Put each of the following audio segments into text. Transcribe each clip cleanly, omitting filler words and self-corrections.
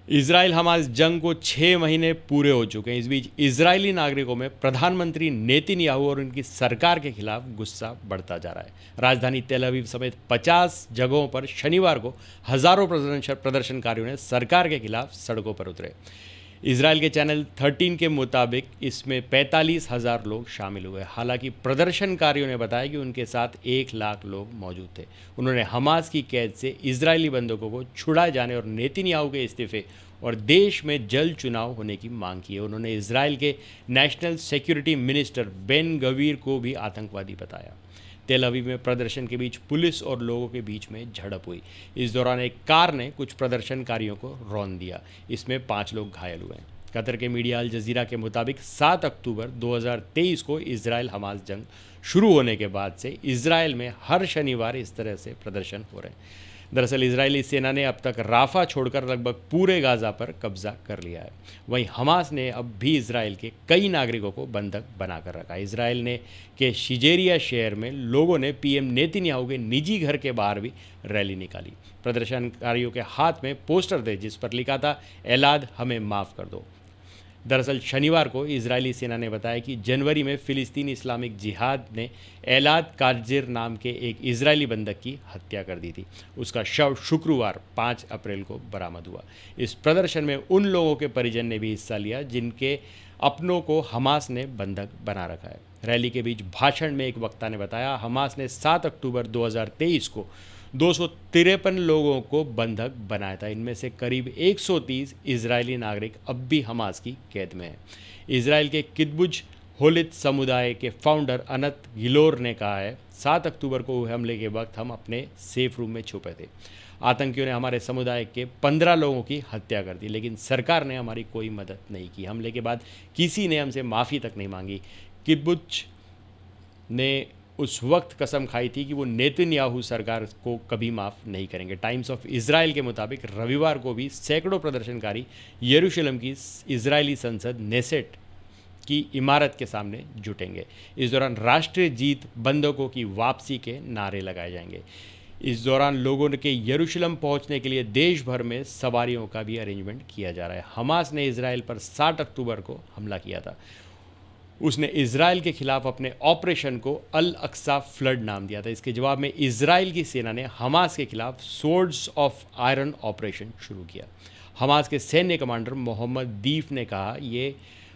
Israel Hamas जंग को 6 महीने पूरे हो चुके हैं। इस बीच इजरायली नागरिकों में प्रधानमंत्री नेतन्याहू और उनकी सरकार के खिलाफ गुस्सा बढ़ता जा रहा है। राजधानी तेल अवीव समेत 50 जगहों पर शनिवार को हजारों प्रदर्शनकारियों ने सरकार के खिलाफ सड़कों पर उतरे। इसराइल के चैनल 13 के मुताबिक इसमें 45,000 लोग शामिल हुए। हालांकि प्रदर्शनकारियों ने बताया कि उनके साथ 1 लाख लोग मौजूद थे। उन्होंने हमास की कैद से इजरायली बंधकों को छुड़ाए जाने और नेतन्याहू के इस्तीफे और देश में जल्द चुनाव होने की मांग की है। उन्होंने इसराइल के national security minister Ben Gvir को भी आतंकवादी बताया। तेल अवीव में प्रदर्शन के बीच पुलिस और लोगों के बीच में झड़प हुई। इस दौरान एक कार ने कुछ प्रदर्शनकारियों को रौंद दिया। इसमें 5 लोग घायल हुए हैं। कतर के मीडिया अल जजीरा के मुताबिक 7 अक्टूबर 2023 को इसराइल हमास जंग शुरू होने के बाद से इसराइल में हर शनिवार इस तरह से प्रदर्शन हो रहे हैं। दरअसल इजरायली सेना ने अब तक राफा छोड़कर लगभग पूरे गाज़ा पर कब्जा कर लिया है। वहीं हमास ने अब भी इसराइल के कई नागरिकों को बंधक बनाकर रखा है। इसराइल ने के शिजेरिया शहर में लोगों ने पीएम नेतन्याहू के निजी घर के बाहर भी रैली निकाली। प्रदर्शनकारियों के हाथ में पोस्टर थे जिस पर लिखा था, एलाद हमें माफ़ कर दो। दरअसल शनिवार को इजरायली सेना ने बताया कि जनवरी में फिलिस्तीनी इस्लामिक जिहाद ने एलाद कारजिर नाम के एक इजरायली बंधक की हत्या कर दी थी। उसका शव शुक्रवार 5 अप्रैल को बरामद हुआ। इस प्रदर्शन में उन लोगों के परिजन ने भी हिस्सा लिया जिनके अपनों को हमास ने बंधक बना रखा है। रैली के बीच भाषण में एक वक्ता ने बताया, हमास ने 7 अक्टूबर 2023 को 253 लोगों को बंधक बनाया था। इनमें से करीब 130 इजरायली नागरिक अब भी हमास की कैद में हैं। इसराइल के किब्बुत्ज होलित समुदाय के फाउंडर अनत गिलोर ने कहा है, 7 अक्टूबर को हुए हमले के वक्त हम अपने सेफ रूम में छुपे थे। आतंकियों ने हमारे समुदाय के 15 लोगों की हत्या कर दी, लेकिन सरकार ने हमारी कोई मदद नहीं की। हमले के बाद किसी ने हमसे माफ़ी तक नहीं मांगी। किब्बुत्ज ने उस वक्त कसम खाई थी कि वो नेतन्याहू सरकार को कभी माफ़ नहीं करेंगे। टाइम्स ऑफ इसराइल के मुताबिक रविवार को भी सैकड़ों प्रदर्शनकारी यरूशलेम की इजरायली संसद नेसेट की इमारत के सामने जुटेंगे। इस दौरान राष्ट्रीय जीत, बंधकों की वापसी के नारे लगाए जाएंगे। इस दौरान लोगों के यरूशलेम पहुंचने के लिए देश भर में सवारियों का भी अरेंजमेंट किया जा रहा है। हमास ने इसराइल पर 7 अक्टूबर को हमला किया था। उसने इसराइल के खिलाफ अपने ऑपरेशन को अल अक्सा फ्लड नाम दिया था। इसके जवाब में इसराइल की सेना ने हमास के खिलाफ सोर्ड्स ऑफ आयरन ऑपरेशन शुरू किया। हमास के सैन्य कमांडर मोहम्मद दीफ ने कहा, ये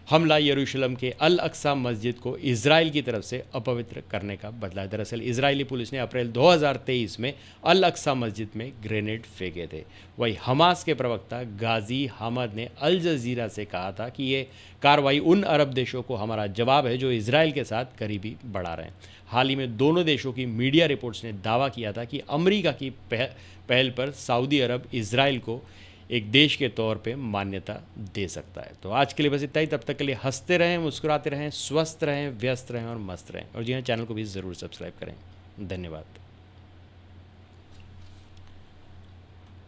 हमला यरूशलेम के अल अक्सा मस्जिद को इसराइल की तरफ से अपवित्र करने का बदला है। दरअसल इजरायली पुलिस ने अप्रैल 2023 में अल अक्सा मस्जिद में ग्रेनेड फेंके थे। वहीं हमास के प्रवक्ता गाजी हमद ने अल जजीरा से कहा था कि ये कार्रवाई उन अरब देशों को हमारा जवाब है जो इसराइल के साथ करीबी बढ़ा रहे हैं। हाल ही में दोनों देशों की मीडिया रिपोर्ट्स ने दावा किया था कि अमेरिका की पहल पर सऊदी अरब इसराइल को एक देश के तौर पे मान्यता दे सकता है। तो आज के लिए बस इतना ही। तब तक के लिए हंसते रहें, मुस्कुराते रहें, स्वस्थ रहें, व्यस्त रहें और मस्त रहें। और जी हाँ, चैनल को भी ज़रूर सब्सक्राइब करें। धन्यवाद।